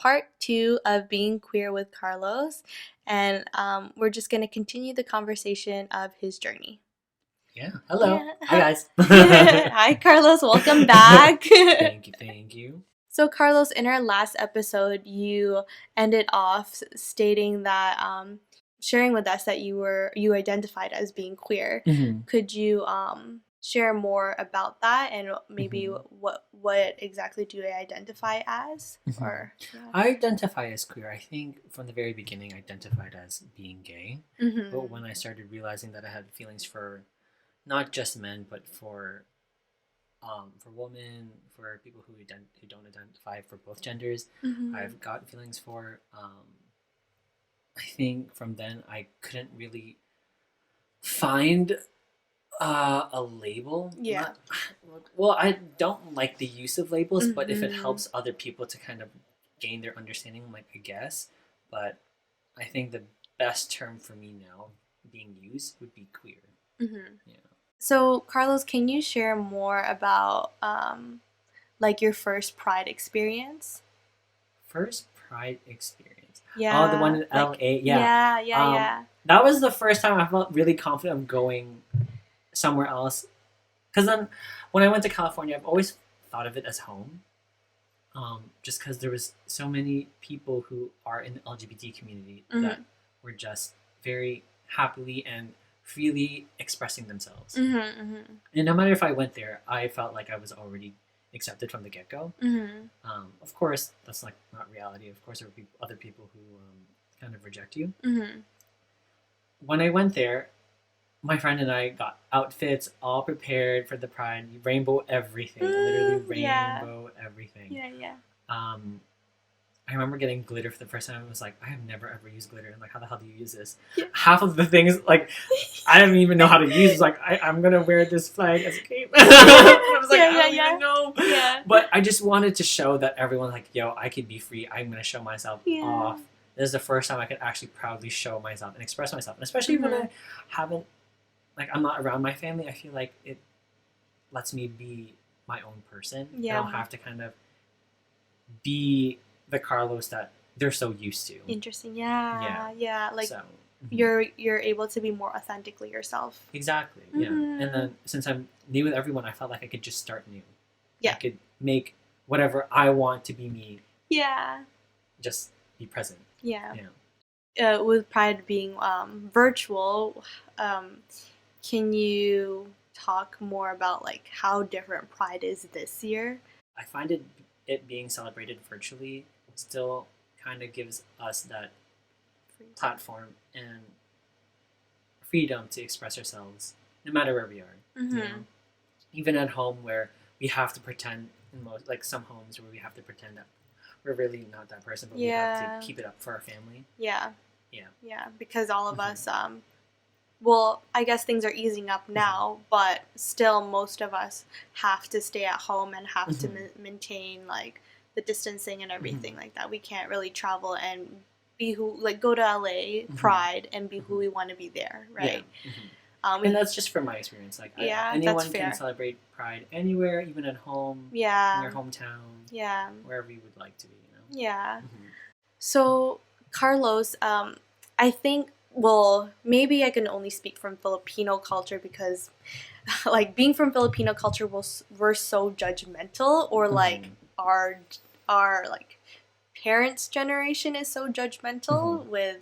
part 2 of Being Queer with Carlos, and we're just going to continue the conversation of his journey. Yeah. Hello. Yeah. Hi, guys. Hi, Carlos. Welcome back. Thank you. So, Carlos, in our last episode, you ended off stating that sharing with us that you identified as being queer. Mm-hmm. Could you share more about that, and maybe what exactly do you identify as? Mm-hmm. Or I identify as queer. I think from the very beginning I identified as being gay. Mm-hmm. But when I started realizing that I had feelings for not just men, but for women, for people who don't identify for both genders, Mm-hmm. I've got feelings for. I think from then I couldn't really find a label. Yeah. Well, I don't like the use of labels, but if it Mm-hmm. helps other people to kind of gain their understanding, like, I guess. But I think the best term for me now being used would be queer. Mm-hmm. Yeah. So, Carlos, can you share more about like your first Pride experience? First Pride experience. Yeah. Oh, the one in LA. Yeah. Yeah. That was the first time I felt really confident of going somewhere else. Because then when I went to California, I've always thought of it as home. Just because there was so many people who are in the LGBT community that were just very happily and freely expressing themselves. And no matter if I went there, I felt like I was already accepted from the get-go. Of course, that's not reality. Of course, there were other people who kind of reject you. When I went there, my friend and I got outfits all prepared for the Pride, rainbow everything, literally rainbow everything. Yeah. I remember getting glitter for the first time. I was like, I have never ever used glitter. I'm like, how the hell do you use this? Yeah. Half of the things, like, I didn't even know how to use. It's like, I'm gonna wear this flag as a cape. I was like, I don't even know. Yeah. But I just wanted to show that everyone, like, yo, I could be free. I'm gonna show myself off. This is the first time I could actually proudly show myself and express myself. And especially when I haven't, like, I'm not around my family, I feel like it lets me be my own person. Yeah. I don't have to kind of be the Carlos that they're so used to. Interesting. Yeah. Like, so, you're able to be more authentically yourself. Exactly. Yeah. And then since I'm new with everyone, I felt like I could just start new. Yeah. I could make whatever I want to be me. Yeah. Just be present. Yeah. With Pride being virtual, can you talk more about like how different Pride is this year? I find it being celebrated virtually still kind of gives us that platform and freedom to express ourselves no matter where we are. You know? Even at home where we have to pretend, like some homes where we have to pretend that we're really not that person, but we have to keep it up for our family. Yeah, because all of us well, I guess things are easing up now, but still most of us have to stay at home and have to maintain like the distancing and everything like that. We can't really travel and be go to LA Pride and be who we want to be there, right? And that's just from my experience. Like, anyone can celebrate Pride anywhere, even at home, in your hometown, wherever you would like to be. You know? So, Carlos, I think, well, maybe I can only speak from Filipino culture because, like, being from Filipino culture, we're so judgmental, or like our like parents' generation is so judgmental with,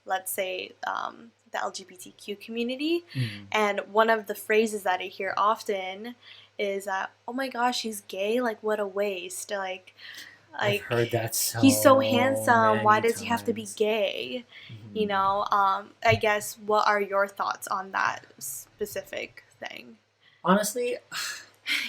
let's say, the LGBTQ community. And one of the phrases that I hear often is that, oh my gosh, he's gay, like what a waste, like I've heard that he's so handsome, why does he have to be gay? You know, I guess, what are your thoughts on that specific thing? Honestly,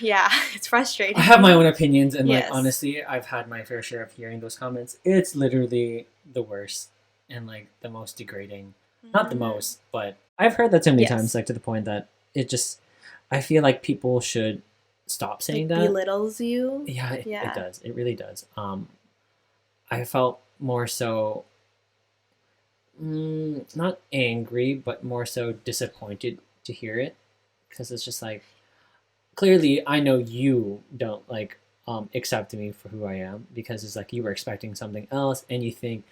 it's frustrating. I have my own opinions, and like, honestly, I've had my fair share of hearing those comments. It's literally the worst and like the most degrading. Not the most, but I've heard that so many times, like to the point that it just, I feel like people should stop saying that. Belittles you. It does. It really does. I felt more so, not angry, but more so disappointed to hear it, because it's just like, clearly I know you don't like accept me for who I am, because it's like you were expecting something else, and you think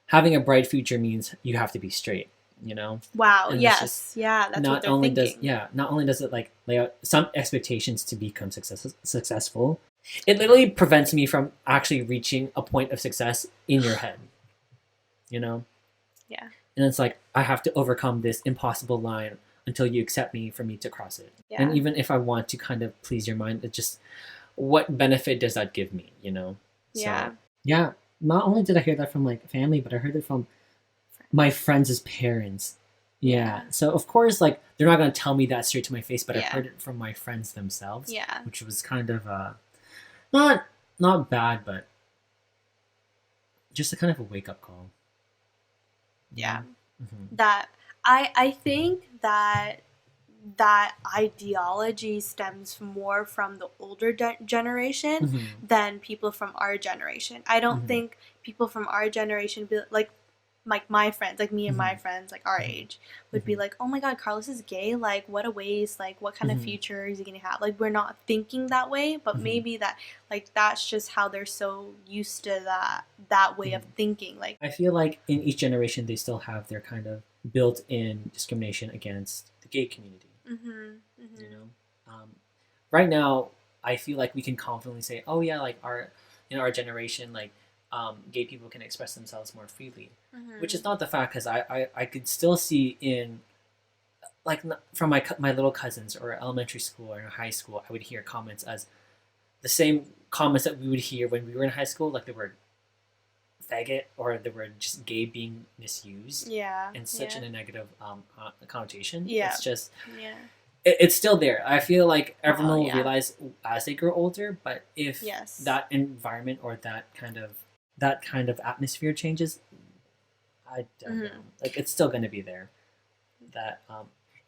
having a bright future means you have to be straight, you know? Wow. And it's just Yes. Yeah. That's what not they're only thinking. not only does it like lay out some expectations to become successful, it literally prevents me from actually reaching a point of success in your head, you know? Yeah. And it's like I have to overcome this impossible line until you accept me for me to cross it. Yeah. And even if I want to kind of please your mind, it just, what benefit does that give me, you know? Yeah. So yeah, not only did I hear that from like family, but I heard it from my friends' parents. Yeah. So of course, like they're not gonna tell me that straight to my face, but I Yeah. heard it from my friends themselves, Yeah. which was kind of not bad, but just a kind of a wake up call. Yeah. Mm-hmm. That I think that ideology stems more from the older generation Mm-hmm. than people from our generation. I don't Mhm. think people from our generation like my friends, like me and my Mhm. friends, like our Mhm. age, would be Mhm. like, "Oh my God, Carlos is gay! Like, what a waste! Like, what kind of Mhm. future is he gonna have?" Like, we're not thinking that way, but Mhm. maybe that, like, that's just how they're so used to that way of Mhm. thinking. Like, I feel like in each generation they still have their kind of built-in discrimination against the gay community. You know, right now I feel like we can confidently say, "Oh yeah, like our in our generation, like gay people can express themselves more freely," which is not the fact, because I could still see in like from my little cousins or elementary school or high school, I would hear comments as the same comments that we would hear when we were in high school, like the word faggot or the word just gay being misused yeah, in such yeah, in a negative connotation. yeah, It's just yeah. it's still there. I feel like everyone Wow, will yeah. realize as they grow older, but if Yes. that environment or that kind of atmosphere changes, I don't know. Like it's still going to be there. That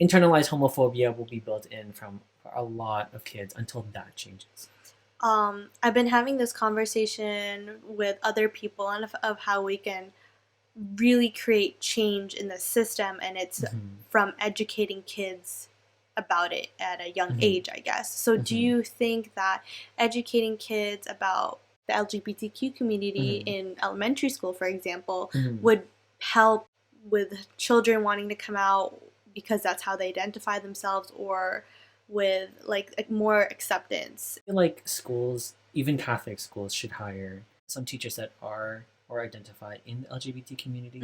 internalized homophobia will be built in from a lot of kids until that changes. I've been having this conversation with other people and of how we can really create change in the system, and it's from educating kids about it at a young age, I guess. So do you think that educating kids about the LGBTQ community in elementary school, for example, would help with children wanting to come out because that's how they identify themselves, or with like more acceptance? I feel like schools, even Catholic schools, should hire some teachers that are or identify in the LGBT community,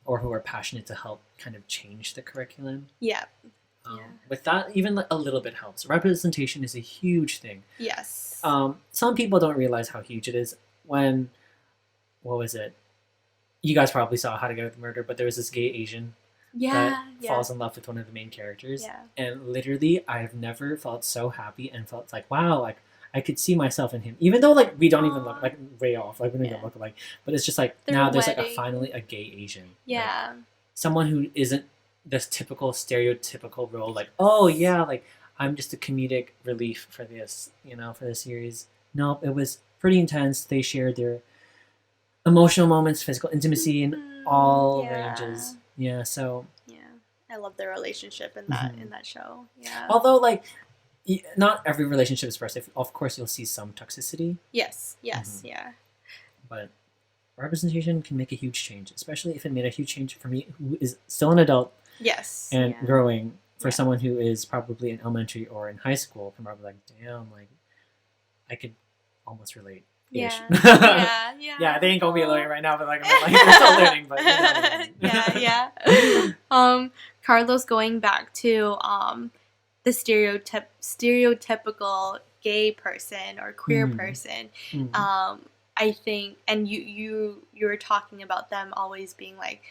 or who are passionate to help kind of change the curriculum. Yeah. With that, even like a little bit helps. Representation is a huge thing. Yes. Some people don't realize how huge it is. When, what was it? You guys probably saw How to Get Away with Murder, but there was this gay Asian that falls in love with one of the main characters. Yeah. And literally, I've never felt so happy and felt like, wow, like I could see myself in him. Even though like we don't even look like way off, like we don't even look alike. But it's just like now there's like finally a gay Asian. Yeah. Like, someone who isn't this typical stereotypical role, like, oh yeah, like I'm just a comedic relief for this, for this series. No, it was pretty intense. They shared their emotional moments, physical intimacy in all ranges. Yeah, so I love their relationship in that show. Yeah. Although like not every relationship is perfect. Of course, you'll see some toxicity. Yes. Yeah. But representation can make a huge change, especially if it made a huge change for me, who is still an adult. Yes. And growing. For someone who is probably in elementary or in high school, can probably like, damn, like I could almost relate. Yeah. Yeah, they ain't gonna be a lawyer right now, but like I'm like they're still learning, but yeah. Carlos, going back to the stereotypical gay person or queer person, I think, and you were talking about them always being like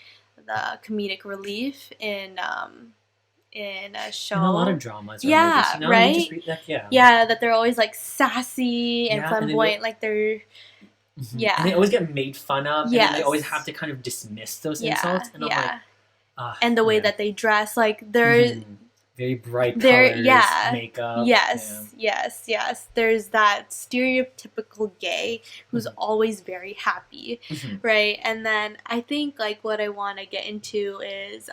the comedic relief in a show. In a lot of dramas. Yeah, movies, right? Yeah, that they're always like sassy and flamboyant, like they're yeah. And they always get made fun of. Yes. And they always have to kind of dismiss those insults. And I'm like, and the way that they dress, like they're very bright colors, makeup. Yes. There's that stereotypical gay who's always very happy, right? And then I think like what I want to get into is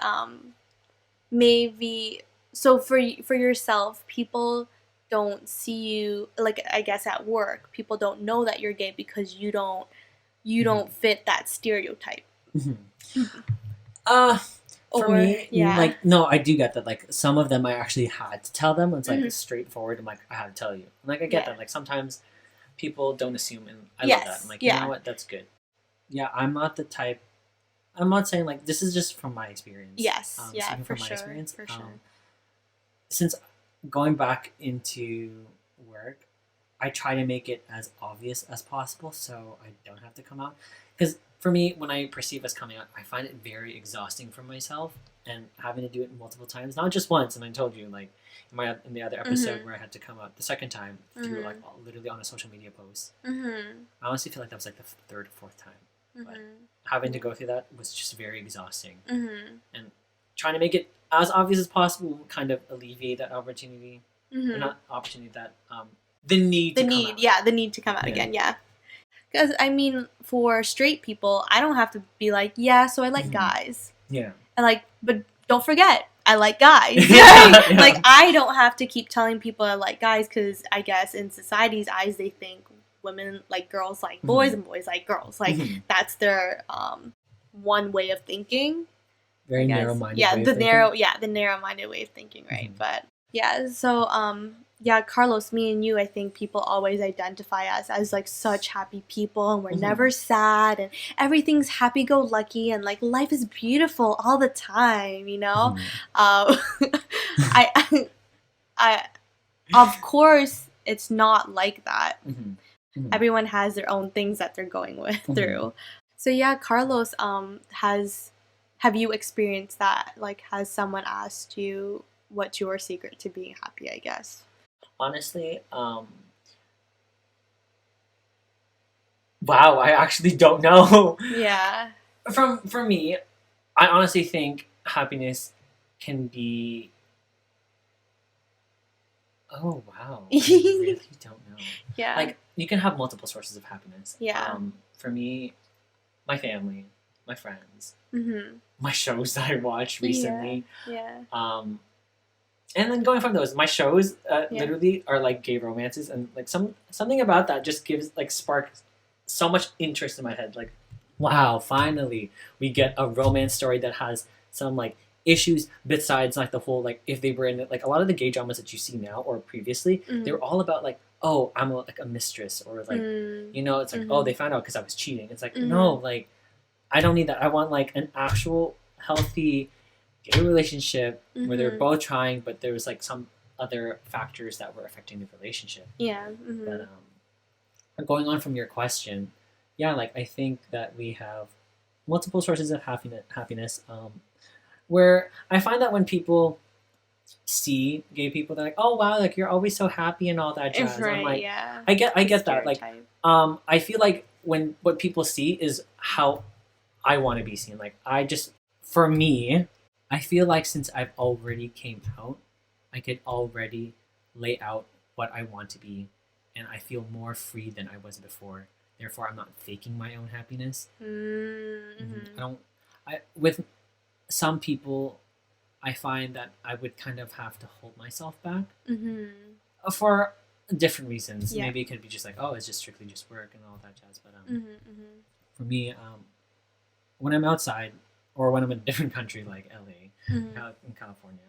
maybe so for yourself, people don't see you, like, I guess at work, people don't know that you're gay because you don't fit that stereotype. For Or, me, yeah. like, no, I do get that. Like, some of them I actually had to tell them. It's like Mhm. straightforward. I'm like, I had to tell you. And, like, I get Yeah. that. Like, sometimes people don't assume, and I love that. Yes. I'm like, you Yeah. know what? That's good. Yeah, I'm not the type. I'm not saying like this is just from my experience. Yes. Yeah. Speaking For from my sure. experience, For sure. since going back into work, I try to make it as obvious as possible so I don't have to come out. Because for me, when I perceive as coming out, I find it very exhausting for myself and having to do it multiple times, not just once. And I told you, like in the other episode where I had to come out the second time through like literally on a social media post. I honestly feel like that was like the third or fourth time. But having to go through that was just very exhausting. And trying to make it as obvious as possible will kind of alleviate that opportunity, or not opportunity, that the need to come out. Yeah, the need to come out again, yeah. Because, I mean, for straight people, I don't have to be like, yeah, so I like guys. Yeah. And, like, but don't forget, I like guys. Yeah. Like, I don't have to keep telling people I like guys because I guess in society's eyes, they think women like girls like boys and boys like girls. Like, that's their one way of thinking. Very narrow-minded way of thinking. The narrow-minded way of thinking, right? But, yeah, so, yeah, Carlos, me and you, I think people always identify us as like such happy people, and we're never sad, and everything's happy-go-lucky, and like life is beautiful all the time, you know. I, of course, it's not like that. Everyone has their own things that they're going through. So yeah, Carlos, have you experienced that? Like, has someone asked you what's your secret to being happy? I guess. Honestly, wow, I actually don't know. Yeah. For me, I honestly think happiness can be. Oh wow, I really don't know. Yeah. Like, you can have multiple sources of happiness. Yeah. For me, my family, my friends, my shows that I watched recently. Yeah. And then going from those, my shows literally are like gay romances, and like something about that just gives like sparks so much interest in my head. Like, wow, finally we get a romance story that has some like issues besides like the whole, like, if they were in it, like a lot of the gay dramas that you see now or previously, they were all about like, oh, I'm like a mistress, or like you know, it's like, oh, they found out because I was cheating. It's like, no, like, I don't need that. I want like an actual healthy gay relationship where they're both trying, but there was like some other factors that were affecting the relationship. Yeah. But going on from your question, yeah, like, I think that we have multiple sources of happiness. Where I find that when people see gay people, they're like, oh wow, like, you're always so happy and all that jazz. Right, I'm like, yeah. I get that. Like, I feel like when what people see is how I want to be seen. Like, for me, I feel like since I've already came out, I could already lay out what I want to be, and I feel more free than I was before. Therefore, I'm not faking my own happiness. With some people, I find that I would kind of have to hold myself back for different reasons. Yeah. Maybe it could be just like, oh, it's just strictly just work and all that jazz. But for me, when I'm outside, or when I'm in a different country like LA, out in California,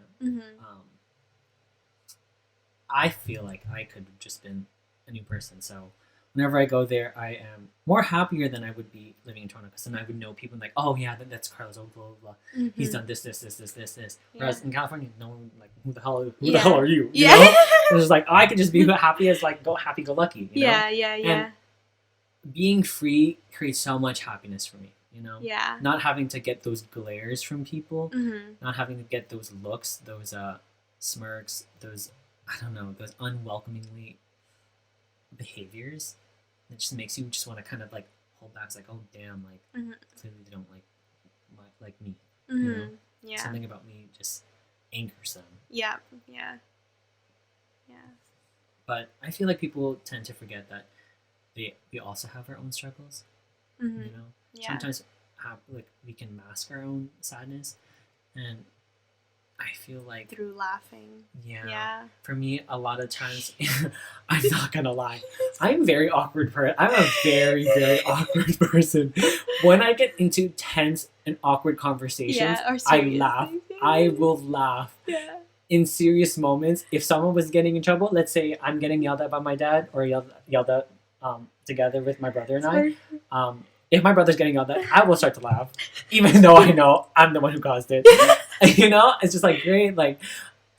I feel like I could have just been a new person. So whenever I go there, I am more happier than I would be living in Toronto, because then I would know people like, oh yeah, that's Carlos, oh blah blah blah. He's done this. Whereas in California, no one, like, who the hell are you? You know? It's just like, I could just be happy as like happy go lucky. You know? And being free creates so much happiness for me. You know, not having to get those glares from people, not having to get those looks, those smirks, those, I don't know, those unwelcomingly behaviors. It just makes you just want to kind of like hold back. It's like, oh damn, like clearly they don't like me. You know, something about me just angers them. Yeah. But I feel like people tend to forget that we also have our own struggles. You know, sometimes we can mask our own sadness, and I feel like through laughing. yeah. Yeah. For me, a lot of times, I'm not gonna lie, I'm very awkward. I'm a very very awkward person. When I get into tense and awkward conversations, Yeah, or I serious laugh. things. I will laugh. Yeah. In serious moments, if someone was getting in trouble, let's say I'm getting yelled at by my dad or yelled at together with my brother and I. If my brother's getting yelled at, I will start to laugh, even though I know I'm the one who caused it. You know, it's just like great. Like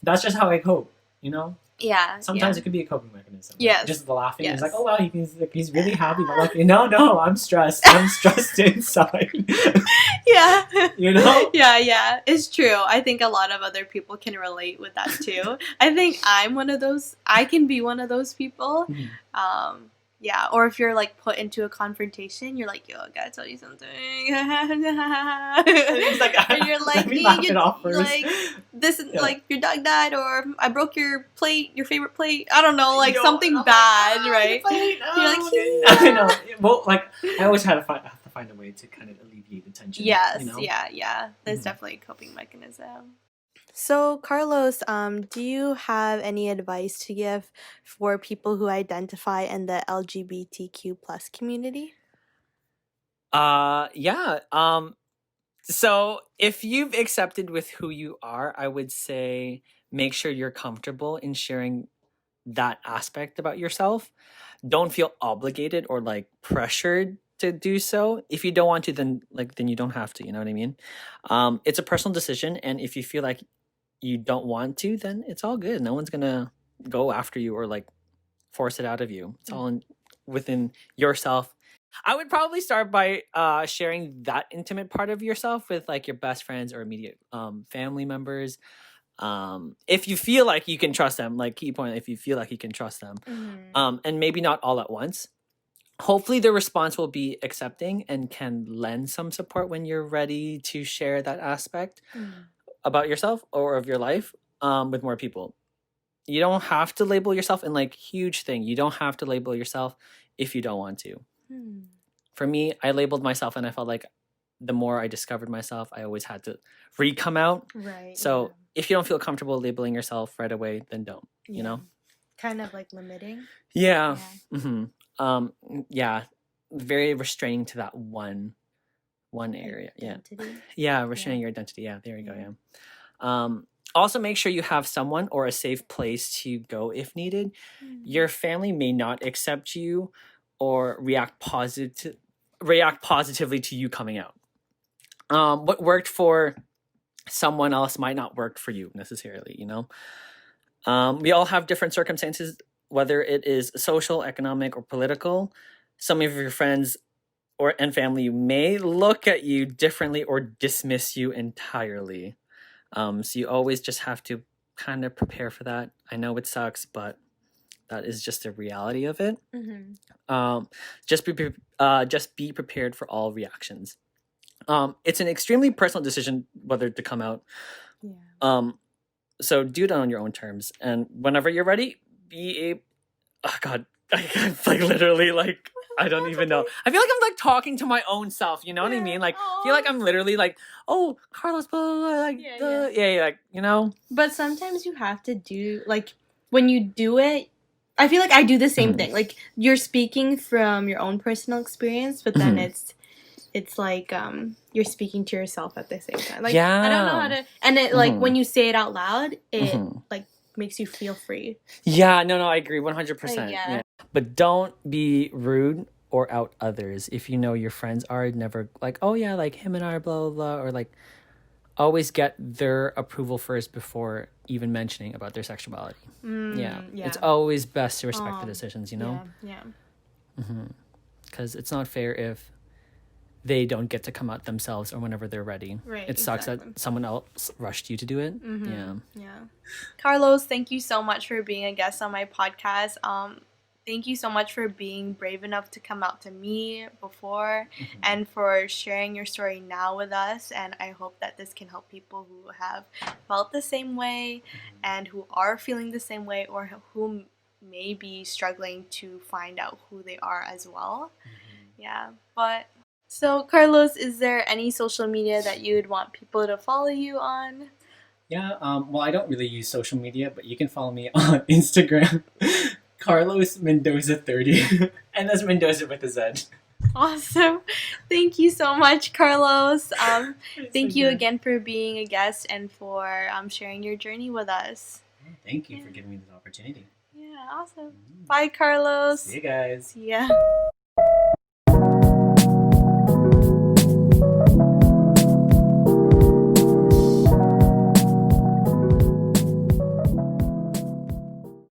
that's just how I cope. You know. Yeah. Sometimes it could be a coping mechanism. Yes. Just the laughing. Yes. It's like, oh wow, he's really happy. But like, no, I'm stressed. I'm stressed inside. Yeah. You know? Yeah. It's true. I think a lot of other people can relate with that too. I think I'm one of those. I can be one of those people. Mhm. Yeah, or if you're like put into a confrontation, you're like, yo, I gotta tell you something. It's like, and you're like, let me laugh it off first. like this is like your dog died, or I broke your plate, your favorite plate. I don't know, like something bad, like, right? You're like, I know. Well, like I always have to find a way to kind of alleviate the tension. yes, you know? yeah. That's Mhm. definitely a coping mechanism. So, Carlos, do you have any advice to give for people who identify in the LGBTQ plus community? Yeah. So if you've accepted with who you are, I would say make sure you're comfortable in sharing that aspect about yourself. Don't feel obligated or like pressured to do so. If you don't want to, then you don't have to. You know what I mean? It's a personal decision, and if you feel like you don't want to, then it's all good. No one's gonna go after you or like force it out of you. It's all within yourself. I would probably start by sharing that intimate part of yourself with like your best friends or immediate family members. If you feel like you can trust them, like key point, if you feel like you can trust them, and maybe not all at once. Hopefully, the response will be accepting and can lend some support when you're ready to share that aspect about yourself or of your life with more people. You don't have to label yourself in like huge thing. You don't have to label yourself if you don't want to. For me, I labeled myself and I felt like the more I discovered myself, I always had to re-come out. Right. So if you don't feel comfortable labeling yourself right away, then don't, you know? Kind of like limiting. Yeah. Yeah. Very restraining to that one area. Identity. Yeah, restraining your identity. Yeah, there you go. Yeah. Also, make sure you have someone or a safe place to go if needed. Your family may not accept you or react positively to you coming out. What worked for someone else might not work for you necessarily, you know? We all have different circumstances, whether it is social, economic, or political. Some of your friends and family may look at you differently or dismiss you entirely. So you always just have to kind of prepare for that. I know it sucks, but that is just the reality of it. Just be prepared for all reactions. It's an extremely personal decision whether to come out. So do it on your own terms, and whenever you're ready, oh god, I like literally like I don't even know. I feel like I'm like talking to my own self. You know what I mean? Like, I feel like I'm literally like, oh, Carlos, blah, blah, blah, like, like, you know. But sometimes you have to do like when you do it. I feel like I do the same thing. Like you're speaking from your own personal experience, but then it's like you're speaking to yourself at the same time. Like I don't know how to, and it like when you say it out loud, it like makes you feel free. Yeah, no, I agree 100%. Yeah. But don't be rude or out others. If you know your friends are, never like, oh yeah, like him and I are blah, blah, blah, or like always get their approval first before even mentioning about their sexuality. Yeah. It's always best to respect the decisions, you know? Yeah. Because it's not fair if they don't get to come out themselves or whenever they're ready. Right, it sucks that someone else rushed you to do it. Yeah. Carlos, thank you so much for being a guest on my podcast. Thank you so much for being brave enough to come out to me before and for sharing your story now with us. And I hope that this can help people who have felt the same way and who are feeling the same way or who may be struggling to find out who they are as well. Yeah. So, Carlos, is there any social media that you would want people to follow you on? Yeah, well, I don't really use social media, but you can follow me on Instagram, Carlos Mendoza 30, and that's Mendoza with a Z. Awesome. Thank you so much, Carlos. Thank you Okay. again for being a guest and for sharing your journey with us. Thank you for giving me this opportunity. Yeah, awesome. Bye, Carlos. See you guys. See ya.